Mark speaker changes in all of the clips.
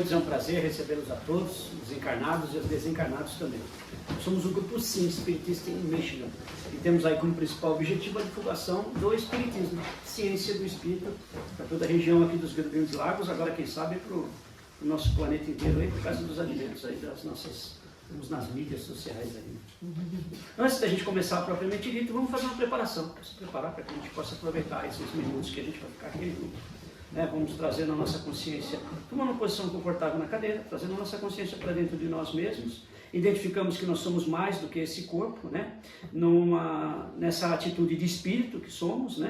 Speaker 1: noites, é um prazer recebê-los a todos, os encarnados e os desencarnados também. Nós somos o grupo SIM, Espiritista em Michigan, e temos aí como principal objetivo a divulgação do Espiritismo, ciência do Espírito, para toda a região aqui dos Grandes Lagos, agora quem sabe para o nosso planeta inteiro, aí, por causa dos alimentos aí, das nossas, estamos nas mídias sociais aí. Antes da gente começar propriamente dito, vamos fazer uma preparação, para se preparar para que a gente possa aproveitar esses minutos que a gente vai ficar aqui junto. Vamos trazer na nossa consciência, tomando uma posição confortável na cadeira, trazendo a nossa consciência para dentro de nós mesmos, identificamos que nós somos mais do que esse corpo, nessa atitude de espírito que somos,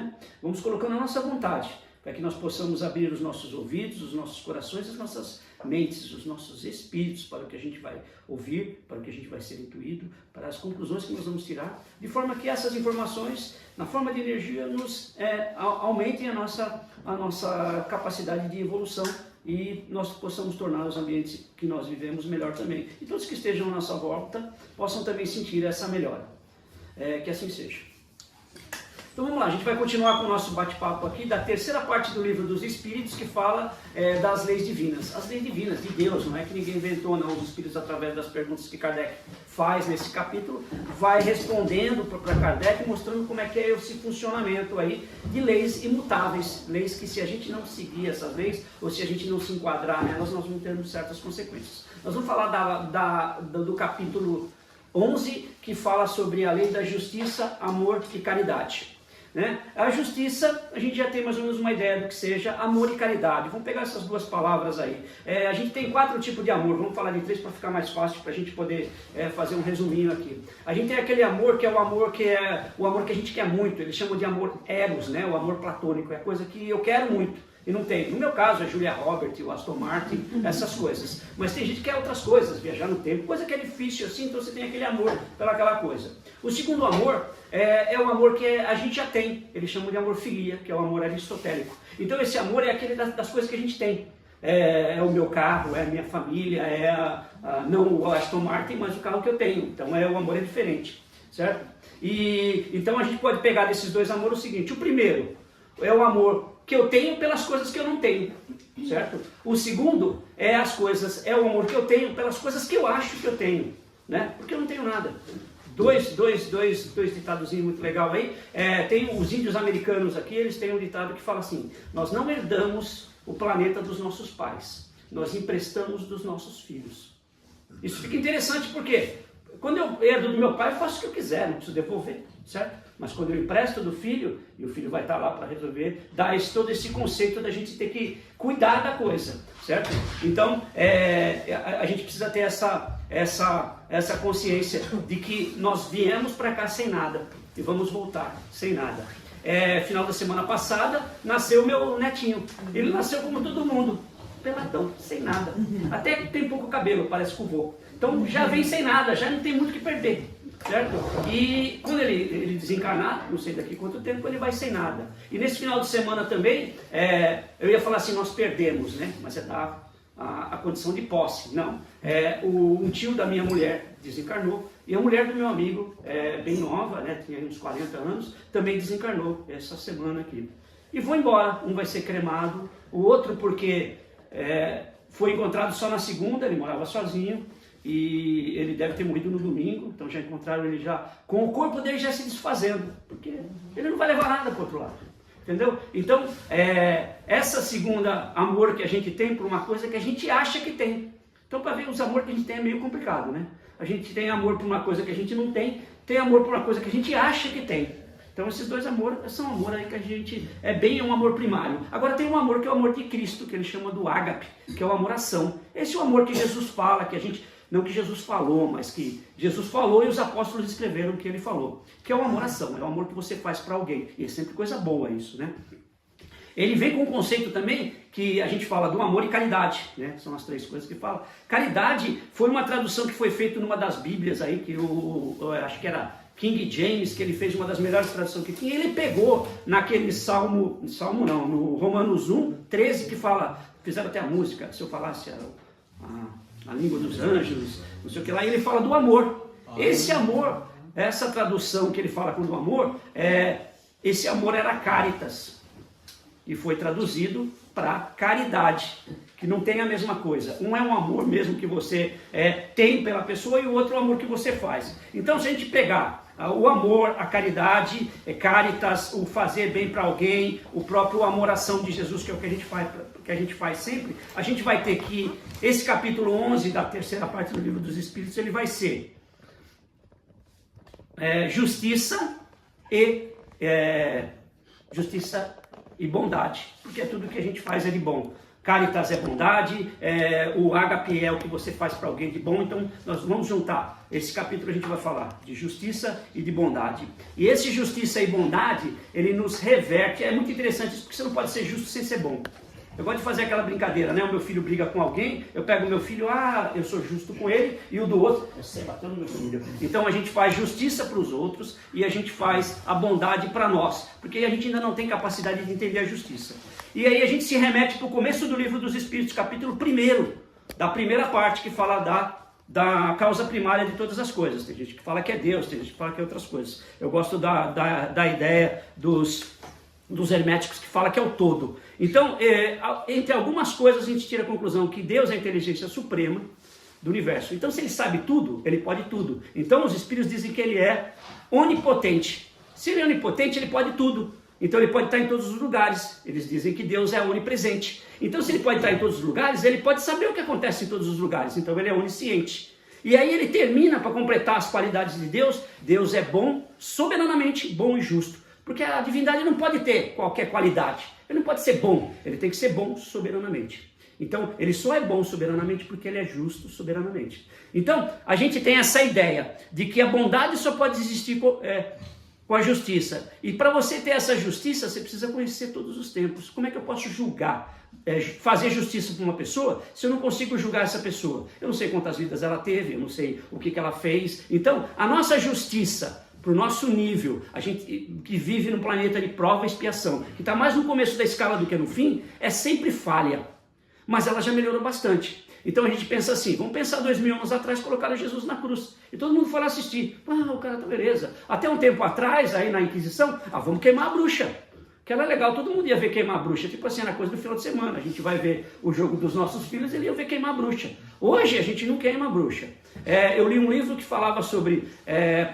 Speaker 1: vamos colocando a nossa vontade, para que nós possamos abrir os nossos ouvidos, os nossos corações, as nossas mentes, os nossos espíritos, para o que a gente vai ouvir, para o que a gente vai ser intuído, para as conclusões que nós vamos tirar, de forma que essas informações, na forma de energia, nos aumentem a nossa capacidade de evolução e nós possamos tornar os ambientes que nós vivemos melhor também. E todos que estejam à nossa volta possam também sentir essa melhora. Que assim seja. Então vamos lá, a gente vai continuar com o nosso bate-papo aqui da terceira parte do livro dos Espíritos, que fala das leis divinas. As leis divinas de Deus, não é que ninguém inventou, não. Os Espíritos, através das perguntas que Kardec faz nesse capítulo, vai respondendo para Kardec, mostrando como é que é esse funcionamento aí de leis imutáveis. Leis que, se a gente não seguir essas leis, ou se a gente não se enquadrar nelas, nós vamos ter certas consequências. Nós vamos falar do capítulo 11, que fala sobre a lei da justiça, amor e caridade. A justiça, a gente já tem mais ou menos uma ideia do que seja amor e caridade. Vamos pegar essas duas palavras aí. A gente tem 4 tipos de amor, vamos falar de 3 para ficar mais fácil, para a gente poder fazer um resuminho aqui. A gente tem aquele amor que é o amor que a gente quer muito, eles chamam de amor eros, o amor platônico, é a coisa que eu quero muito. E não tem. No meu caso, a Julia Roberts, o Aston Martin, essas coisas. Mas tem gente que quer outras coisas, viajar no tempo, coisa que é difícil assim, então você tem aquele amor pelaquela coisa. O segundo amor é o amor que a gente já tem. Eles chamam de amor filia, que é o amor aristotélico. Então esse amor é aquele das coisas que a gente tem. É o meu carro, é a minha família, não o Aston Martin, mas o carro que eu tenho. Então o amor é diferente, certo? E então a gente pode pegar desses dois amores o seguinte: o primeiro é o amor que eu tenho pelas coisas que eu não tenho, certo? O segundo é o amor que eu tenho pelas coisas que eu acho que eu tenho, porque eu não tenho nada. Dois ditadozinhos muito legal aí. Tem os índios americanos aqui, eles têm um ditado que fala assim: nós não herdamos o planeta dos nossos pais, nós emprestamos dos nossos filhos. Isso fica interessante porque quando eu herdo do meu pai, eu faço o que eu quiser, não preciso devolver, certo? Mas quando eu empresto do filho, e o filho vai estar lá para resolver, dá todo esse conceito da gente ter que cuidar da coisa, certo? Então, a gente precisa ter essa consciência de que nós viemos para cá sem nada e vamos voltar sem nada. Final da semana passada, nasceu meu netinho. Ele nasceu como todo mundo, peladão, sem nada. Até que tem pouco cabelo, parece com o vô. Então já vem sem nada, já não tem muito o que perder. Certo? E quando ele desencarnar, não sei daqui quanto tempo, ele vai sem nada. E nesse final de semana também, eu ia falar assim, nós perdemos, mas é a condição de posse. Não, um tio da minha mulher desencarnou, e a mulher do meu amigo, bem nova, tinha uns 40 anos, também desencarnou essa semana aqui. E vou embora, um vai ser cremado, o outro porque foi encontrado só na segunda, ele morava sozinho, e ele deve ter morrido no domingo, então já encontraram ele já com o corpo dele já se desfazendo, porque ele não vai levar nada para o outro lado, entendeu? Então, essa segunda amor que a gente tem por uma coisa que a gente acha que tem. Então, para ver os amores que a gente tem é meio complicado, A gente tem amor por uma coisa que a gente não tem amor por uma coisa que a gente acha que tem. Então, esses dois amores são amor aí que a gente é um amor primário. Agora tem um amor que é o amor de Cristo, que ele chama do ágape, que é o amor-ação. Esse é o amor que Jesus fala, que a gente... Não que Jesus falou, mas que Jesus falou e os apóstolos escreveram o que ele falou. Que é o amor-ação, é o amor que você faz para alguém. E é sempre coisa boa isso, Ele vem com um conceito também que a gente fala do amor e caridade, São as 3 coisas que fala. Caridade foi uma tradução que foi feita numa das Bíblias aí, que eu acho que era King James, que ele fez uma das melhores traduções que tinha. Ele pegou naquele no Romanos 1, 13, que fala, fizeram até a música, se eu falasse a língua dos anjos, não sei o que lá, e ele fala do amor. Esse amor, essa tradução que ele fala com o amor, esse amor era caritas, e foi traduzido para caridade, que não tem a mesma coisa. Um é um amor mesmo que você tem pela pessoa e o outro é o amor que você faz. Então, se a gente pegar o amor, a caridade, caritas, o fazer bem para alguém, o próprio amor-ação de Jesus, que é o que a gente faz sempre, a gente vai ter que, esse capítulo 11 da terceira parte do Livro dos Espíritos, ele vai ser justiça e bondade, porque tudo que a gente faz é de bom. Caritas é bondade, o ágape é o que você faz para alguém de bom. Então nós vamos juntar, esse capítulo a gente vai falar de justiça e de bondade. E esse justiça e bondade, ele nos reverte, é muito interessante isso, porque você não pode ser justo sem ser bom. Eu gosto de fazer aquela brincadeira, né? O meu filho briga com alguém, eu pego o meu filho, eu sou justo com ele, e o do outro, você bateu no meu filho. Então a gente faz justiça para os outros e a gente faz a bondade para nós, porque a gente ainda não tem capacidade de entender a justiça. E aí a gente se remete para o começo do Livro dos Espíritos, capítulo 1, da primeira parte, que fala da causa primária de todas as coisas. Tem gente que fala que é Deus, tem gente que fala que é outras coisas. Eu gosto da ideia dos herméticos que fala que é o todo. Então, entre algumas coisas a gente tira a conclusão que Deus é a inteligência suprema do universo. Então, se ele sabe tudo, ele pode tudo. Então, os espíritos dizem que ele é onipotente. Se ele é onipotente, ele pode tudo. Então, ele pode estar em todos os lugares. Eles dizem que Deus é onipresente. Então, se ele pode estar em todos os lugares, ele pode saber o que acontece em todos os lugares. Então, ele é onisciente. E aí ele termina, para completar as qualidades de Deus, Deus é bom, soberanamente bom e justo. Porque a divindade não pode ter qualquer qualidade. Ele não pode ser bom, ele tem que ser bom soberanamente. Então, ele só é bom soberanamente porque ele é justo soberanamente. Então, a gente tem essa ideia de que a bondade só pode existir com a justiça. E para você ter essa justiça, você precisa conhecer todos os tempos. Como é que eu posso julgar, fazer justiça para uma pessoa, se eu não consigo julgar essa pessoa? Eu não sei quantas vidas ela teve, eu não sei o que ela fez. Então, a nossa justiça, para o nosso nível, a gente que vive num planeta de prova e expiação, que está mais no começo da escala do que no fim, é sempre falha. Mas ela já melhorou bastante. Então a gente pensa assim, vamos pensar 2000 anos atrás, colocaram Jesus na cruz. E todo mundo foi lá assistir. O cara tá beleza. Até um tempo atrás, aí na Inquisição, vamos queimar a bruxa. Que era legal, todo mundo ia ver queimar a bruxa. Tipo assim, era coisa do final de semana. A gente vai ver o jogo dos nossos filhos, ele ia ver queimar a bruxa. Hoje a gente não queima a bruxa. Eu li um livro que falava sobre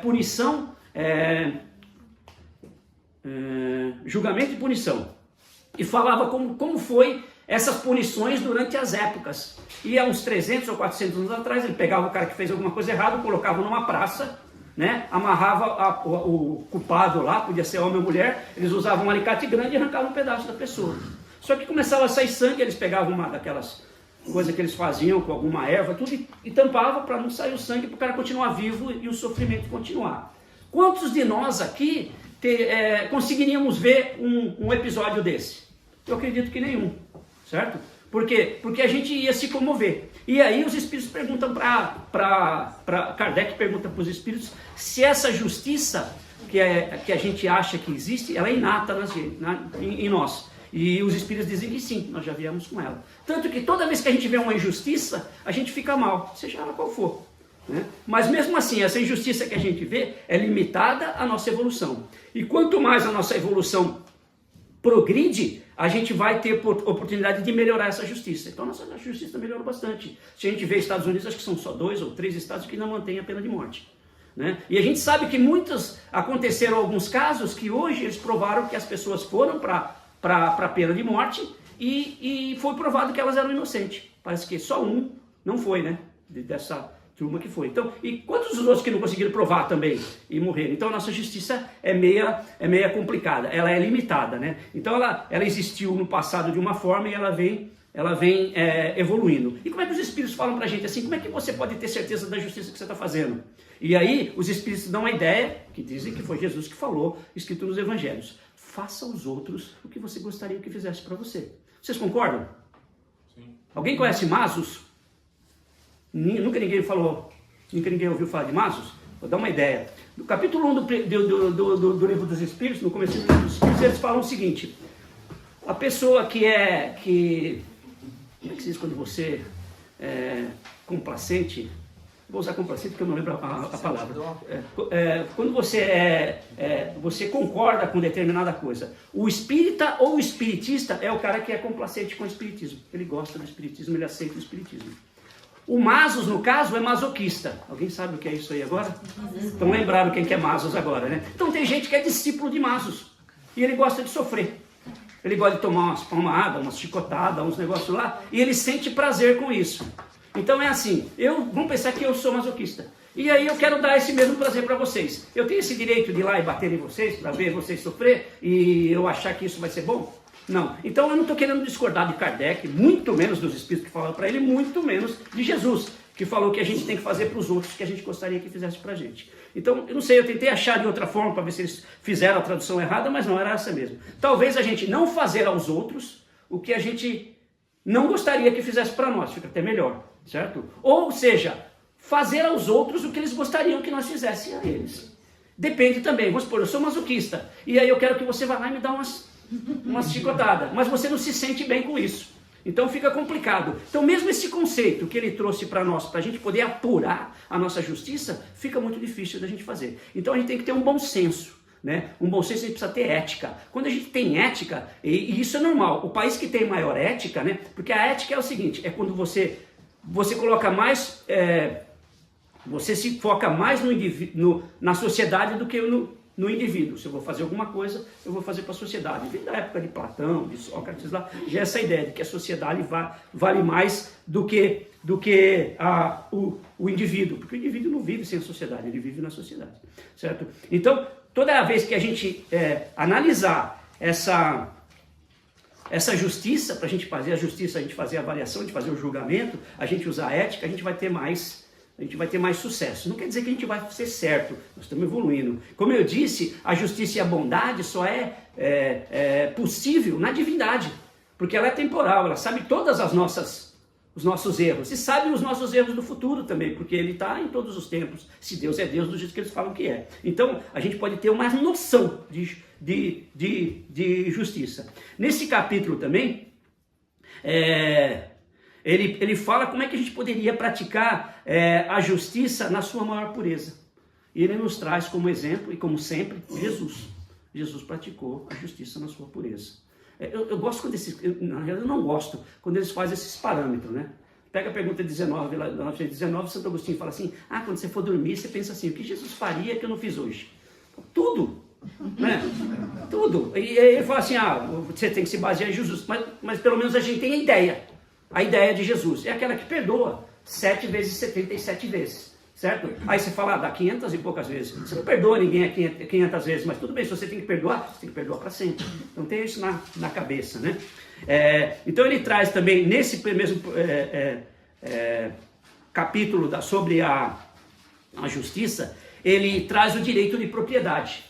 Speaker 1: punição, julgamento e punição. E falava como foi essas punições durante as épocas. E há uns 300 ou 400 anos atrás, ele pegava o cara que fez alguma coisa errada, colocava numa praça, né, amarrava o culpado lá, podia ser homem ou mulher, eles usavam um alicate grande e arrancavam um pedaço da pessoa. Só que começava a sair sangue, eles pegavam uma daquelas coisas que eles faziam com alguma erva, tudo, e tampavam para não sair o sangue, para o cara continuar vivo e o sofrimento continuar. Quantos de nós aqui conseguiríamos ver um episódio desse? Eu acredito que nenhum, certo? Por quê? Porque a gente ia se comover. E aí os espíritos perguntam Kardec pergunta para os espíritos se essa justiça que a gente acha que existe, ela é inata em nós. E os espíritos dizem que sim, nós já viemos com ela. Tanto que toda vez que a gente vê uma injustiça, a gente fica mal, seja ela qual for. Né? Mas mesmo assim, essa injustiça que a gente vê é limitada à nossa evolução. E quanto mais a nossa evolução progride, a gente vai ter oportunidade de melhorar essa justiça. Então a nossa justiça melhorou bastante. Se a gente vê Estados Unidos, acho que são só 2 ou 3 estados que não mantêm a pena de morte. Né? E a gente sabe que aconteceram alguns casos que hoje eles provaram que as pessoas foram para a pena de morte e foi provado que elas eram inocentes. Parece que só um não foi, né? Dessa turma que foi. Então, e quantos dos outros que não conseguiram provar também e morreram? Então a nossa justiça é meia complicada, ela é limitada, né? Então ela existiu no passado de uma forma e ela vem evoluindo. E como é que os espíritos falam pra gente assim, como é que você pode ter certeza da justiça que você está fazendo? E aí os espíritos dão a ideia, que dizem que foi Jesus que falou, escrito nos evangelhos: faça aos outros o que você gostaria que fizesse para você. Vocês concordam? Sim. Alguém conhece Masos? Nunca ninguém ouviu falar de Masos? Vou dar uma ideia. No capítulo 1 do Livro dos Espíritos, no começo do Livro dos Espíritos, eles falam o seguinte: a pessoa como é que se diz quando você é complacente? vou usar complacente porque eu não lembro a palavra. Quando você concorda com determinada coisa. O espírita ou o espiritista é o cara que é complacente com o espiritismo. Ele gosta do espiritismo, ele aceita o espiritismo. O Masos, no caso, é masoquista. Alguém sabe o que é isso aí agora? Então lembraram quem que é Masos agora, né? Então tem gente que é discípulo de Masos. E ele gosta de sofrer. Ele gosta de tomar umas palmadas, umas chicotadas, uns negócios lá. E ele sente prazer com isso. Então é assim, vamos pensar que eu sou masoquista. E aí eu quero dar esse mesmo prazer para vocês. Eu tenho esse direito de ir lá e bater em vocês, para ver vocês sofrer, e eu achar que isso vai ser bom? Não. Então eu não estou querendo discordar de Kardec, muito menos dos espíritos que falaram para ele, muito menos de Jesus, que falou que a gente tem que fazer para os outros que a gente gostaria que fizesse para a gente. Então, eu não sei, eu tentei achar de outra forma para ver se eles fizeram a tradução errada, mas não era essa mesmo. Talvez a gente não fazer aos outros o que a gente não gostaria que fizesse para nós, fica até melhor, certo? Ou seja, fazer aos outros o que eles gostariam que nós fizéssemos a eles. Depende também, vamos supor, eu sou masoquista, e aí eu quero que você vá lá e me dá umas chicotadas, mas você não se sente bem com isso. Então fica complicado. Então mesmo esse conceito que ele trouxe para nós, para a gente poder apurar a nossa justiça, fica muito difícil da gente fazer. Então a gente tem que ter um bom senso, né? Um bom senso, a gente precisa ter ética. Quando a gente tem ética, e isso é normal, o país que tem maior ética, né? Porque a ética é o seguinte, é quando você coloca mais, você se foca mais na sociedade do que no indivíduo. Se eu vou fazer alguma coisa, eu vou fazer para a sociedade. Vem da época de Platão, de Sócrates lá, já é essa ideia de que a sociedade vale mais do que o indivíduo, porque o indivíduo não vive sem a sociedade, ele vive na sociedade, certo? Então, toda vez que a gente analisar essa justiça, para a gente fazer a justiça, a gente fazer a avaliação, a gente fazer o julgamento, a gente usar a ética, a gente vai ter mais sucesso. Não quer dizer que a gente vai ser certo, nós estamos evoluindo. Como eu disse, a justiça e a bondade só é possível na divindade, porque ela é temporal, ela sabe todas os nossos erros, e sabe os nossos erros do futuro também, porque ele está em todos os tempos, se Deus é Deus do jeito que eles falam que é. Então, a gente pode ter uma noção de justiça. Nesse capítulo também, ele fala como é que a gente poderia praticar a justiça na sua maior pureza. E ele nos traz como exemplo, e como sempre, Jesus. Jesus praticou a justiça na sua pureza. Eu gosto quando na realidade eu não gosto quando eles fazem esses parâmetros, né? Pega a pergunta 19, lá na 19, Santo Agostinho fala assim, quando você for dormir, você pensa assim, o que Jesus faria que eu não fiz hoje? Tudo, né? Tudo. E aí ele fala assim, você tem que se basear em Jesus, mas pelo menos a gente tem a ideia de Jesus, é aquela que perdoa 7 vezes 77 vezes, certo? Aí você fala, dá 500 e poucas vezes. Você não perdoa ninguém 500 vezes, mas tudo bem, se você tem que perdoar, você tem que perdoar para sempre. Então tem isso na cabeça, né? Então ele traz também, nesse mesmo capítulo sobre a justiça, ele traz o direito de propriedade.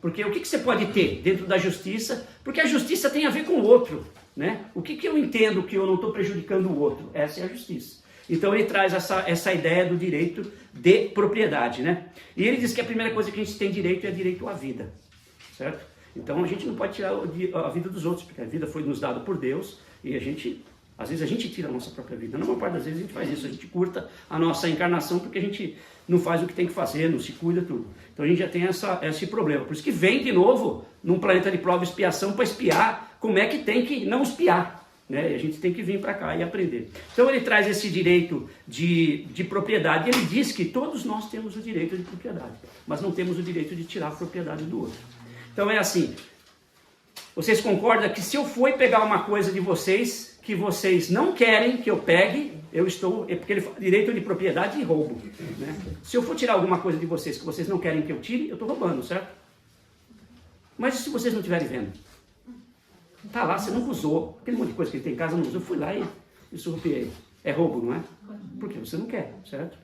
Speaker 1: Porque o que você pode ter dentro da justiça? Porque a justiça tem a ver com o outro, né? O que eu entendo que eu não estou prejudicando o outro? Essa é a justiça. Então ele traz essa ideia do direito de propriedade, né? E ele diz que a primeira coisa que a gente tem direito é direito à vida, certo? Então a gente não pode tirar a vida dos outros, porque a vida foi nos dada por Deus e às vezes a gente tira a nossa própria vida. Na maior parte das vezes a gente faz isso, a gente curta a nossa encarnação porque a gente não faz o que tem que fazer, não se cuida, tudo. Então a gente já tem esse problema. Por isso que vem de novo num planeta de prova e expiação para espiar como é que tem que não espiar. Né? E a gente tem que vir para cá e aprender. Então ele traz esse direito de propriedade. Ele diz que todos nós temos o direito de propriedade, mas não temos o direito de tirar a propriedade do outro. Então é assim, vocês concordam que se eu for pegar uma coisa de vocês que vocês não querem que eu pegue, porque ele fala direito de propriedade e roubo. Né? Se eu for tirar alguma coisa de vocês que vocês não querem que eu tire, eu estou roubando, certo? Mas e se vocês não estiverem vendo? Tá lá, você nunca usou. Aquele monte de coisa que ele tem em casa, não usou. Eu fui lá e surrupiei. É roubo, não é? Porque você não quer, certo?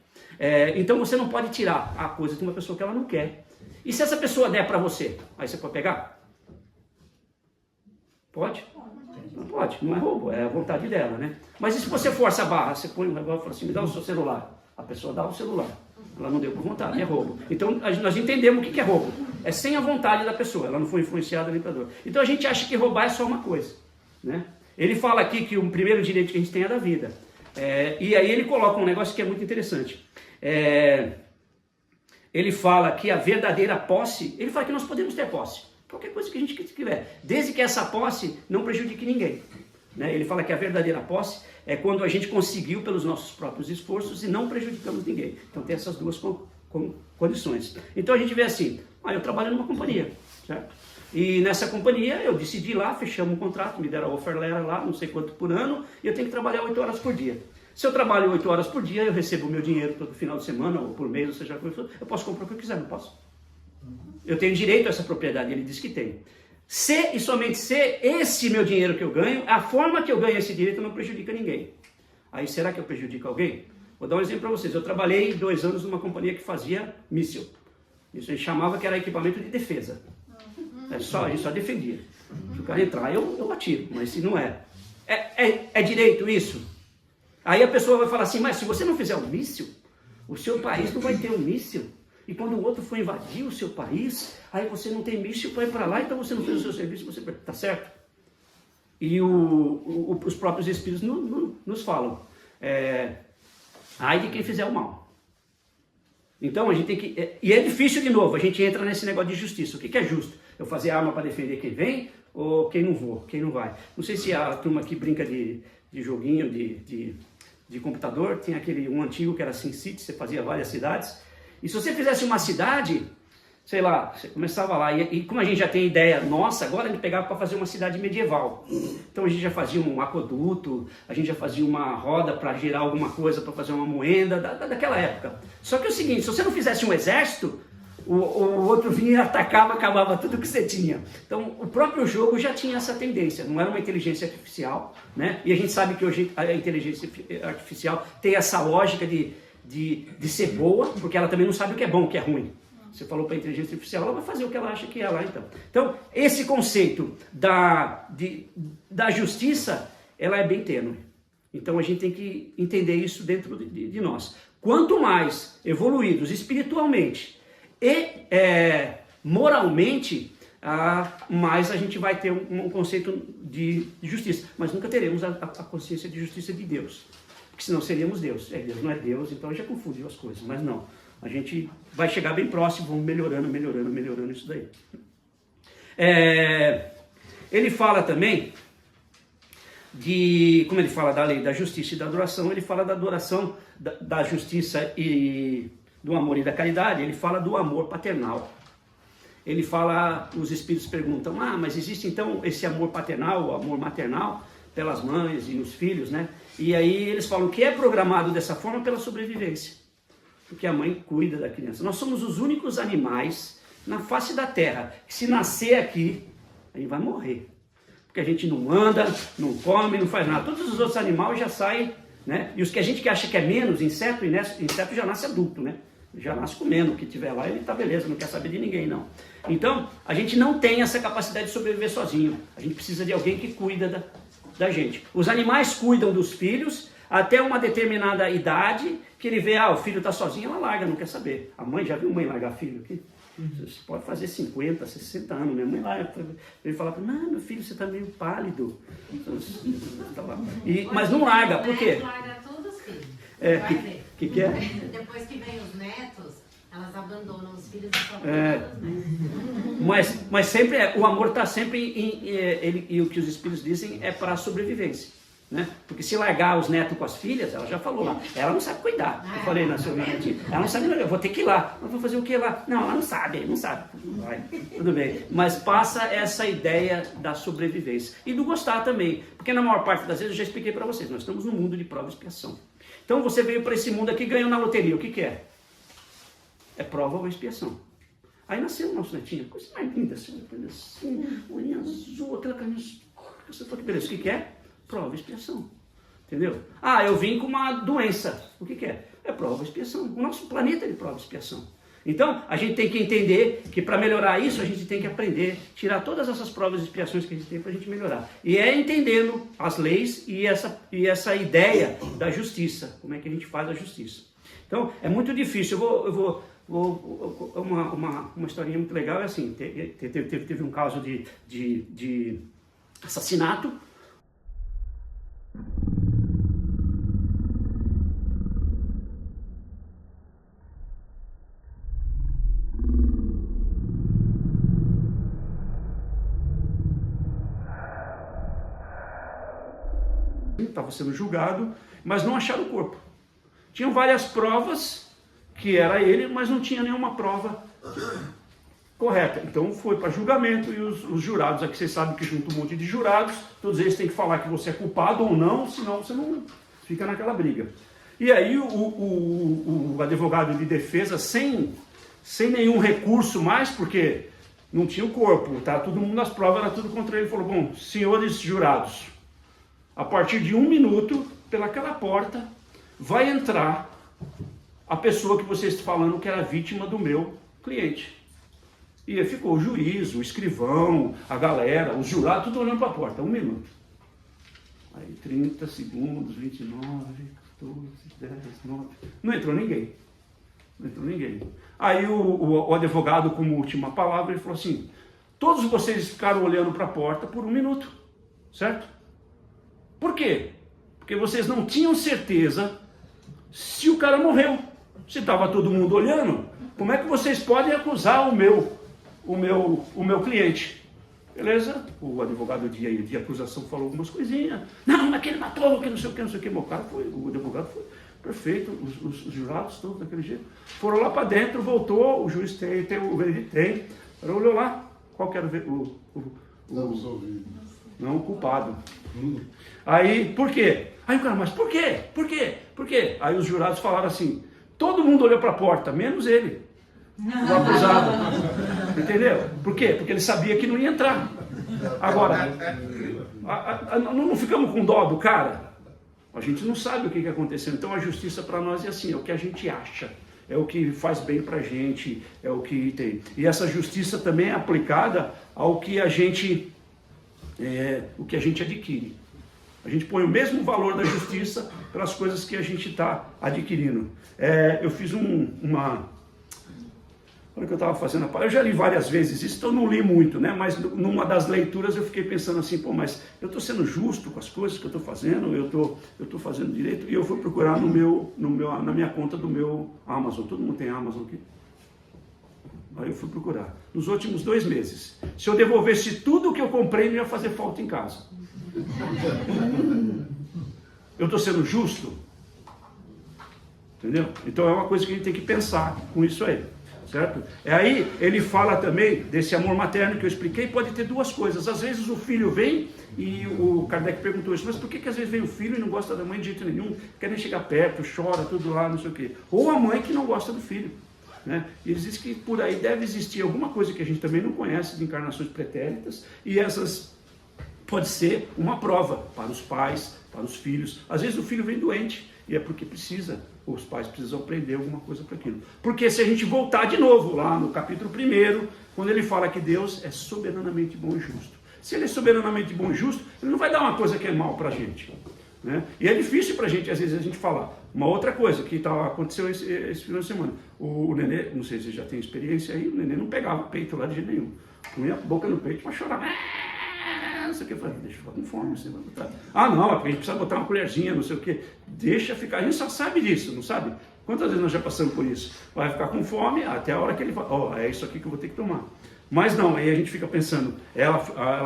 Speaker 1: Então você não pode tirar a coisa de uma pessoa que ela não quer. E se essa pessoa der para você, aí você pode pegar? Pode? Não pode, não é roubo, é a vontade dela, né? Mas e se você força a barra, você põe um negócio e fala assim, me dá o seu celular. A pessoa dá o celular. Ela não deu por vontade, é roubo. Então nós entendemos o que é roubo. É sem a vontade da pessoa, ela não foi influenciada nem pela dor. Então a gente acha que roubar é só uma coisa, né? Ele fala aqui que o primeiro direito que a gente tem é da vida. E aí ele coloca um negócio que é muito interessante. Ele fala que a verdadeira posse, ele fala que nós podemos ter posse, qualquer coisa que a gente quiser, desde que essa posse não prejudique ninguém. Né? Ele fala que a verdadeira posse é quando a gente conseguiu pelos nossos próprios esforços e não prejudicamos ninguém. Então tem essas duas condições. Então a gente vê assim, eu trabalho numa companhia, certo? E nessa companhia eu decidi ir lá, fechamos um contrato, me deram a offer letter lá, não sei quanto por ano, e eu tenho que trabalhar 8 horas por dia. Se eu trabalho 8 horas por dia, eu recebo o meu dinheiro todo final de semana, ou por mês, ou seja, eu posso comprar o que eu quiser, não posso? Eu tenho direito a essa propriedade, ele diz que tem. Se e somente se esse meu dinheiro que eu ganho, a forma que eu ganho esse direito não prejudica ninguém. Aí será que eu prejudico alguém? Vou dar um exemplo para vocês. Eu trabalhei 2 anos numa companhia que fazia míssil. Isso a gente chamava que era equipamento de defesa. A gente só defendia. Se o cara entrar, eu atiro, mas se não é. É direito isso? Aí a pessoa vai falar assim, mas se você não fizer um míssil, o seu país não vai ter um míssil. E quando o outro for invadir o seu país, aí você não tem míssil para ir para lá, então você não fez o seu serviço, você tá certo? E os próprios espíritos nos falam, ai de quem fizer o mal. Então a gente tem que, e é difícil de novo, a gente entra nesse negócio de justiça. O que é justo? Eu fazer arma para defender quem vem ou quem não vai? Não sei se a turma aqui brinca de joguinho de computador, tem um antigo que era SimCity, você fazia várias cidades. E se você fizesse uma cidade, sei lá, você começava lá, e como a gente já tem ideia nossa, agora a gente pegava para fazer uma cidade medieval. Então a gente já fazia um aqueduto, a gente já fazia uma roda para gerar alguma coisa, para fazer uma moenda, daquela época. Só que é o seguinte, se você não fizesse um exército, o outro vinha, atacava, acabava tudo que você tinha. Então o próprio jogo já tinha essa tendência, não era uma inteligência artificial, né? E a gente sabe que hoje a inteligência artificial tem essa lógica de ser boa, porque ela também não sabe o que é bom, o que é ruim. Você falou para a inteligência artificial, ela vai fazer o que ela acha que é lá, então. Então, esse conceito da justiça, ela é bem tênue. Então, a gente tem que entender isso dentro de nós. Quanto mais evoluídos espiritualmente e moralmente, mais a gente vai ter um conceito de justiça. Mas nunca teremos a consciência de justiça de Deus. Porque senão seríamos Deus. Deus não é Deus, então já confundiu as coisas. Mas não. A gente vai chegar bem próximo, vamos melhorando isso daí. Ele fala também como ele fala da lei da justiça e da adoração, ele fala da adoração, da justiça e do amor e da caridade, ele fala do amor paternal. Ele fala, os espíritos perguntam, mas existe então esse amor paternal, o amor maternal, pelas mães e os filhos, né? E aí eles falam que é programado dessa forma pela sobrevivência. Porque a mãe cuida da criança. Nós somos os únicos animais na face da terra que se nascer aqui, a gente vai morrer. Porque a gente não anda, não come, não faz nada. Todos os outros animais já saem, né? E os que a gente acha que é menos, inseto já nasce adulto, né? Já nasce comendo, o que tiver lá, ele tá beleza, não quer saber de ninguém, não. Então, a gente não tem essa capacidade de sobreviver sozinho. A gente precisa de alguém que cuida da gente. Os animais cuidam dos filhos até uma determinada idade, que ele vê, o filho está sozinho, ela larga, não quer saber. A mãe, já viu mãe largar filho aqui? Você pode fazer 50, 60 anos, minha mãe larga. Ele fala, não, meu filho, você está meio pálido. Mas não larga, por quê?
Speaker 2: Larga todos os filhos.
Speaker 1: Que é?
Speaker 2: Depois que vem os netos, elas abandonam os filhos e só
Speaker 1: mas sempre o amor está sempre e o que os espíritos dizem é para a sobrevivência. Né? Porque se largar os netos com as filhas, ela já falou lá, ela não sabe cuidar. Eu falei na sua netinha, ela não sabe, eu vou ter que ir lá, eu vou fazer o que lá? Não, ela não sabe. Vai, tudo bem. Mas passa essa ideia da sobrevivência e do gostar também, porque na maior parte das vezes eu já expliquei para vocês, nós estamos num mundo de prova e expiação. Então você veio para esse mundo aqui e ganhou na loteria, o que é? É prova ou expiação. Aí nasceu o nosso netinho, coisa mais linda, assim, olhinho azul, aquela camisa, você falou que beleza, o que é? Prova e expiação, entendeu? Eu vim com uma doença, o que é? É prova e expiação, o nosso planeta é de prova e expiação. Então, a gente tem que entender que para melhorar isso, a gente tem que aprender, tirar todas essas provas e expiações que a gente tem para a gente melhorar. E é entendendo as leis e essa ideia da justiça, como é que a gente faz a justiça. Então, é muito difícil, uma historinha muito legal, é assim, teve um caso de assassinato.
Speaker 3: estava sendo julgado, mas não acharam o corpo. Tinham várias provas que era ele, mas não tinha nenhuma prova correta. Então foi para julgamento e os jurados, aqui vocês sabem que junta um monte de jurados, todos eles têm que falar que você é culpado ou não, senão você não fica naquela briga. E aí o advogado de defesa, sem nenhum recurso mais, porque não tinha o corpo, tá? Todo mundo nas provas, era tudo contra ele, falou, bom, senhores jurados, a partir de 1 minuto, pelaquela porta, vai entrar a pessoa que vocês estão falando que era vítima do meu cliente. E aí ficou o juiz, o escrivão, a galera, os jurados, tudo olhando para a porta, 1 minuto. Aí 30 segundos, 29, 14, 10, 9... Não entrou ninguém. Não entrou ninguém. Aí o advogado, como última palavra, ele falou assim, todos vocês ficaram olhando para a porta por 1 minuto, certo? Por quê? Porque vocês não tinham certeza se o cara morreu. Se estava todo mundo olhando, como é que vocês podem acusar o meu cliente? Beleza? O advogado de acusação falou algumas coisinhas. Não, mas que ele matou, que não sei o que, não sei o que. O advogado foi perfeito, os jurados todos daquele jeito. Foram lá para dentro, voltou, o juiz o veredito tem. Olhou lá, qual que era o culpado. Aí, por quê? Aí o cara, mas por quê? Por quê? Por quê? Aí os jurados falaram assim, todo mundo olhou para a porta, menos ele, o acusado. Entendeu? Por quê? Porque ele sabia que não ia entrar. Agora, não ficamos com dó do cara? A gente não sabe o que aconteceu. Então a justiça para nós é assim, é o que a gente acha. É o que faz bem para a gente, é o que tem. E essa justiça também é aplicada ao que a gente adquire. A gente põe o mesmo valor da justiça pelas coisas que a gente está adquirindo. Eu fiz Olha que eu estava fazendo a palavra. Eu já li várias vezes isso, então eu não li muito, né? Mas numa das leituras eu fiquei pensando assim, pô, mas eu estou sendo justo com as coisas que eu estou fazendo, eu estou fazendo direito. E eu fui procurar na minha conta do meu Amazon. Todo mundo tem Amazon aqui? Aí eu fui procurar. Nos últimos 2 meses. Se eu devolvesse tudo que eu comprei, não ia fazer falta em casa. Eu estou sendo justo? Entendeu? Então é uma coisa que a gente tem que pensar com isso aí. Certo? Aí ele fala também desse amor materno que eu expliquei, pode ter 2 coisas. Às vezes o filho vem, e o Kardec perguntou isso, mas por que às vezes vem o filho e não gosta da mãe de jeito nenhum, quer nem chegar perto, chora, tudo lá, não sei o quê. Ou a mãe que não gosta do filho. Né? E eles dizem que por aí deve existir alguma coisa que a gente também não conhece de encarnações pretéritas, e essas pode ser uma prova para os pais, para os filhos. Às vezes o filho vem doente, e é porque os pais precisam aprender alguma coisa para aquilo. Porque se a gente voltar de novo lá no capítulo 1, quando ele fala que Deus é soberanamente bom e justo. Se ele é soberanamente bom e justo, ele não vai dar uma coisa que é mal para a gente. Né? E é difícil para a gente, às vezes, a gente falar. Uma outra coisa que aconteceu esse final de semana. O nenê, não sei se você já tem experiência aí, o nenê não pegava o peito lá de jeito nenhum. Punha a boca no peito para chorar. Não sei o que, eu falei, deixa eu ficar com fome, você vai botar. Ah, não, é porque a gente precisa botar uma colherzinha, não sei o que. Deixa ficar, a gente só sabe disso, não sabe? Quantas vezes nós já passamos por isso? Vai ficar com fome até a hora que ele fala, é isso aqui que eu vou ter que tomar. Mas não, aí a gente fica pensando, ela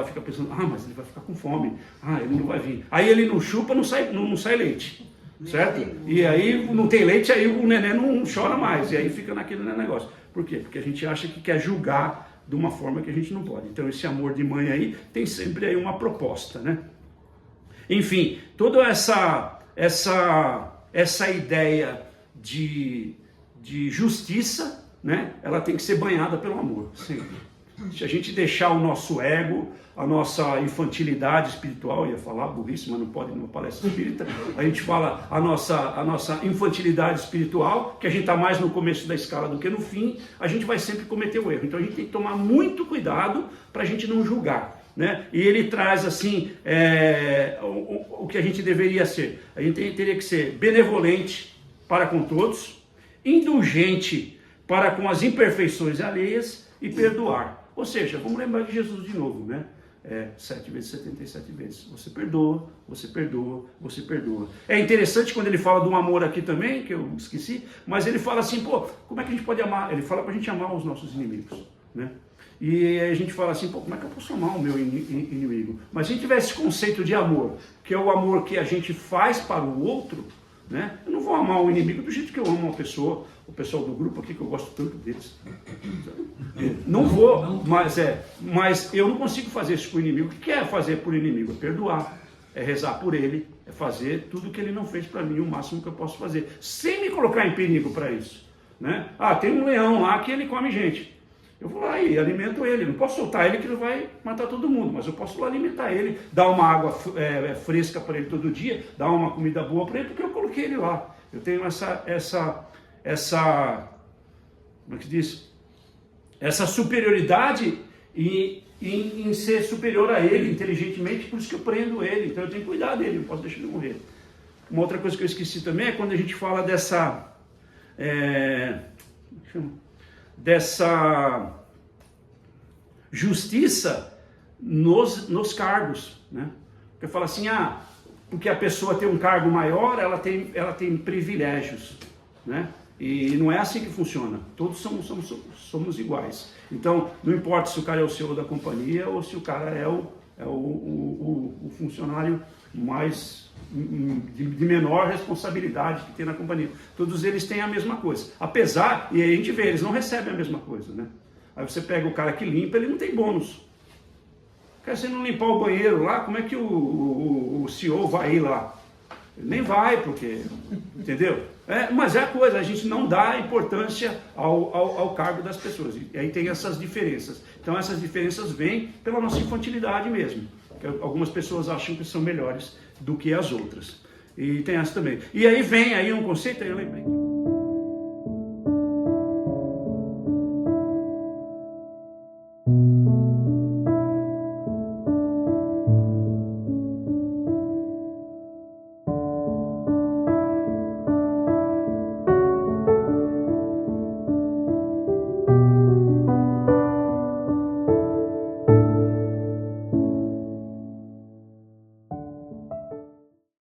Speaker 3: fica pensando, mas ele vai ficar com fome, ele não vai vir. Aí ele não chupa, não sai leite, certo? E aí não tem leite, aí o neném não chora mais, e aí fica naquele negócio. Por quê? Porque a gente acha que quer julgar de uma forma que a gente não pode. Então esse amor de mãe aí tem sempre aí uma proposta, né? Enfim, toda essa ideia de justiça, né? Ela tem que ser banhada pelo amor, sempre. Se a gente deixar o nosso ego, a nossa infantilidade espiritual, ia falar burrice, mas não pode numa palestra espírita, a gente fala a nossa infantilidade espiritual, que a gente está mais no começo da escala do que no fim, a gente vai sempre cometer o erro. Então a gente tem que tomar muito cuidado para a gente não julgar. Né? E ele traz assim o que a gente deveria ser. A gente teria que ser benevolente para com todos, indulgente para com as imperfeições alheias e perdoar. Ou seja, vamos lembrar de Jesus de novo, né? 7 vezes 77 vezes. Você perdoa, você perdoa, você perdoa. É interessante quando ele fala de um amor aqui também, que eu esqueci, mas ele fala assim, como é que a gente pode amar? Ele fala para a gente amar os nossos inimigos, né? E aí a gente fala assim, pô, como é que eu posso amar o meu inimigo? Mas se a gente tiver esse conceito de amor, que é o amor que a gente faz para o outro, né? Eu não vou amar o inimigo do jeito que eu amo uma pessoa, o pessoal do grupo aqui, que eu gosto tanto deles. Não vou, mas eu não consigo fazer isso com o inimigo. O que é fazer por inimigo? É perdoar, é rezar por ele, é fazer tudo que ele não fez para mim, o máximo que eu posso fazer, sem me colocar em perigo para isso. Né? Ah, tem um leão lá que ele come gente. Eu vou lá e alimento ele, não posso soltar ele que ele vai matar todo mundo, mas eu posso lá alimentar ele, dar uma água fresca para ele todo dia, dar uma comida boa para ele, porque eu coloquei ele lá. Eu tenho essa como é que diz? Essa superioridade em ser superior a ele inteligentemente, por isso que eu prendo ele, então eu tenho que cuidar dele, não posso deixar ele morrer. Uma outra coisa que eu esqueci também é quando a gente fala dessa justiça nos cargos, né? Porque fala assim, porque a pessoa tem um cargo maior, ela tem privilégios, né? E não é assim que funciona. Todos somos iguais. Então, não importa se o cara é o CEO da companhia ou se o cara é o funcionário mais de menor responsabilidade que tem na companhia. Todos eles têm a mesma coisa. Apesar, e aí a gente vê, eles não recebem a mesma coisa, né? Aí você pega o cara que limpa, ele não tem bônus. Quer você não limpar o banheiro lá, como é que o CEO vai ir lá? Ele nem vai, porque, entendeu? Mas é a coisa, a gente não dá importância ao cargo das pessoas. E aí tem essas diferenças. Então essas diferenças vêm pela nossa infantilidade mesmo. Algumas pessoas acham que são melhores do que as outras. E tem essa também. E aí vem aí um conceito, aí eu lembrei.